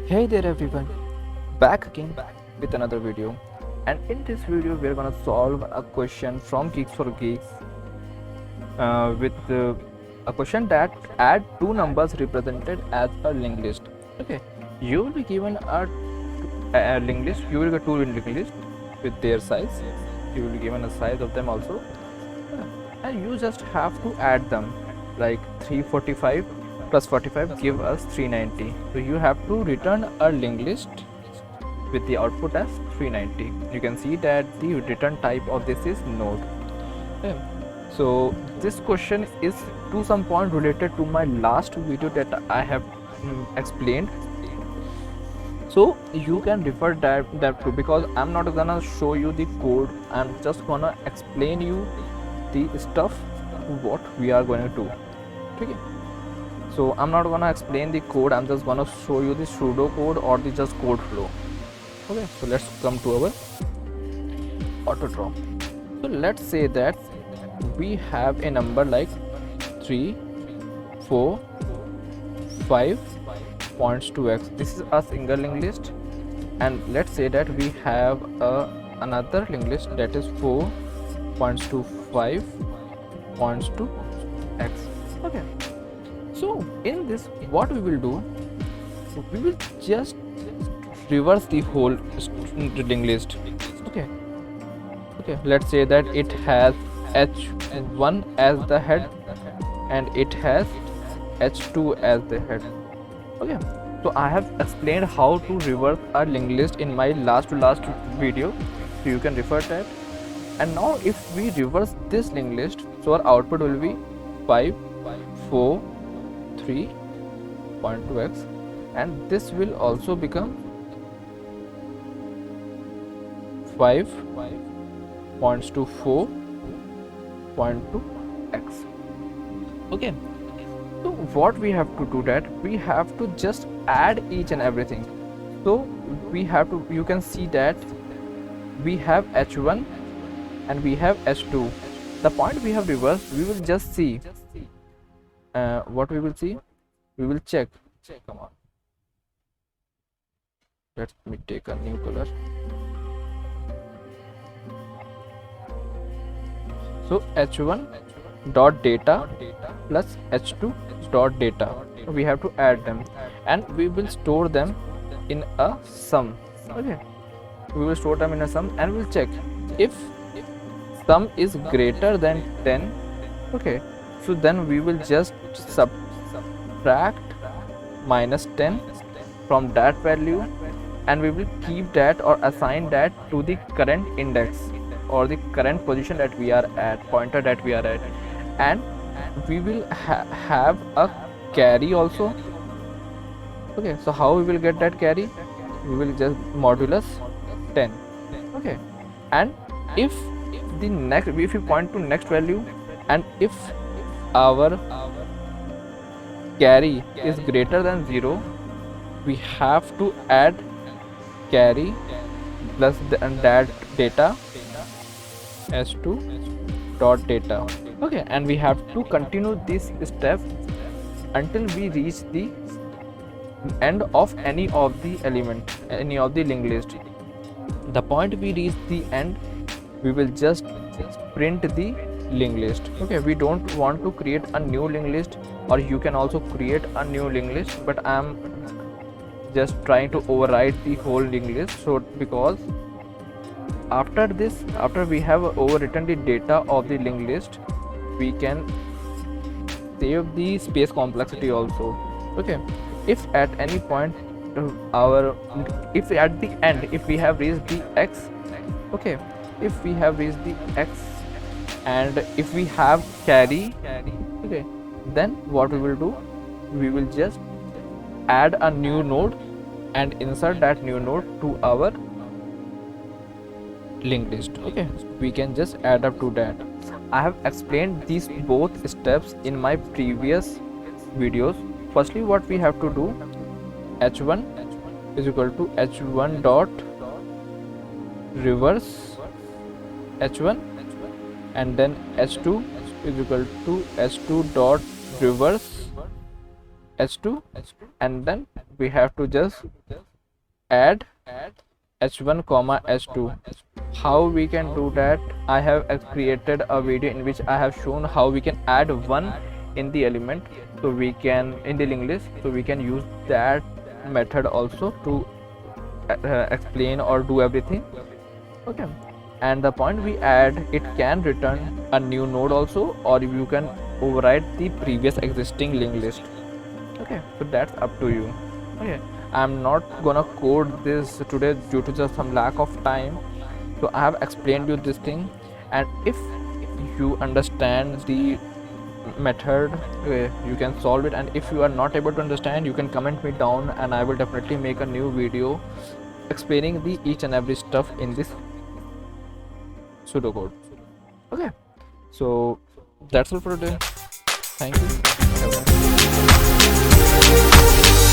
Hey there everyone, back again with another video, and in this video we're gonna solve a question from Geeks for Geeks with a question that add two numbers represented as a linked list. Okay, you will be given a linked list, you will get two linked list with their size, you will be given a size of them also, and you just have to add them like 345 plus 45 give us 390. So you have to return a linked list with the output as 390. You can see that the return type of this is node. Okay. So this question is to some point related to my last video that I have explained. So you can refer that too, because I'm not gonna show you the code, I'm just gonna explain you the stuff what we are going to do. Okay. So I'm not gonna explain the code, I'm just gonna show you the pseudo code or the just code flow. Okay, so let's come to our auto draw. So let's say that we have a number like 3 4 5 points to x. This is a single linked list, and let's say that we have another linked list that is 4 points to 5 points to x. Okay, so in this what we will do, we will just reverse the whole linked list. Okay, let's say that it has h1 as the head and it has h2 as the head. Okay, so I have explained how to reverse a linked list in my last video, so you can refer that. And now if we reverse this linked list, so our output will be 5 4 3 0.2x, and this will also become 5 points to 4.2x. Okay, so what we have to do, that we have to just add each and everything. So we have to, you can see that we have h1 and we have h2. The point we have reversed, we will just see what we will see. We will check. Come on, let me take a new color. So h1 dot data plus h2 dot data, we have to add them, and we will store them in a sum. Okay, we will store them in a sum, and we'll check if sum is greater than 10. Okay, so then we will just subtract minus 10 from that value, and we will keep that or assign that to the current index or the current position that we are at, pointer that we are at, and we will have a carry also. Okay, so how we will get that carry? We will just modulus 10. Okay, and if we point to next value, and if our carry is greater than 0, we have to add carry plus that data s2 dot data. Okay, and we have to continue this step until we reach the end of any of the element, any of the linked list. The point we reach the end, we will just print the linked list. Okay, we don't want to create a new linked list, or you can also create a new linked list, but I am just trying to override the whole linked list. So because after this, after we have overwritten the data of the linked list, we can save the space complexity also. Okay, if at any point if at the end, if we have reached the x, okay, if we have reached the x and if we have carry, okay, then what we will do, we will just add a new node and insert that new node to our linked list. Okay, we can just add up to that. I have explained these both steps in my previous videos. Firstly, what we have to do, h1 is equal to h1 dot reverse h1, and then h2 is equal to h2 dot reverse h2, and then we have to just add h1 comma h2. How we can do that? I have created a video in which I have shown how we can add one in the element, so we can in the linked list, so we can use that method also to explain or do everything. Okay, and the point we add, it can return a new node also, or you can override the previous existing linked list. Okay, so that's up to you. Okay, I'm not gonna code this today due to just some lack of time, so I have explained you this thing, and if you understand the method, you can solve it, and if you are not able to understand, you can comment me down and I will definitely make a new video explaining the each and every stuff in this pseudocode. Okay, so that's all for today. Thank you. Have a nice day.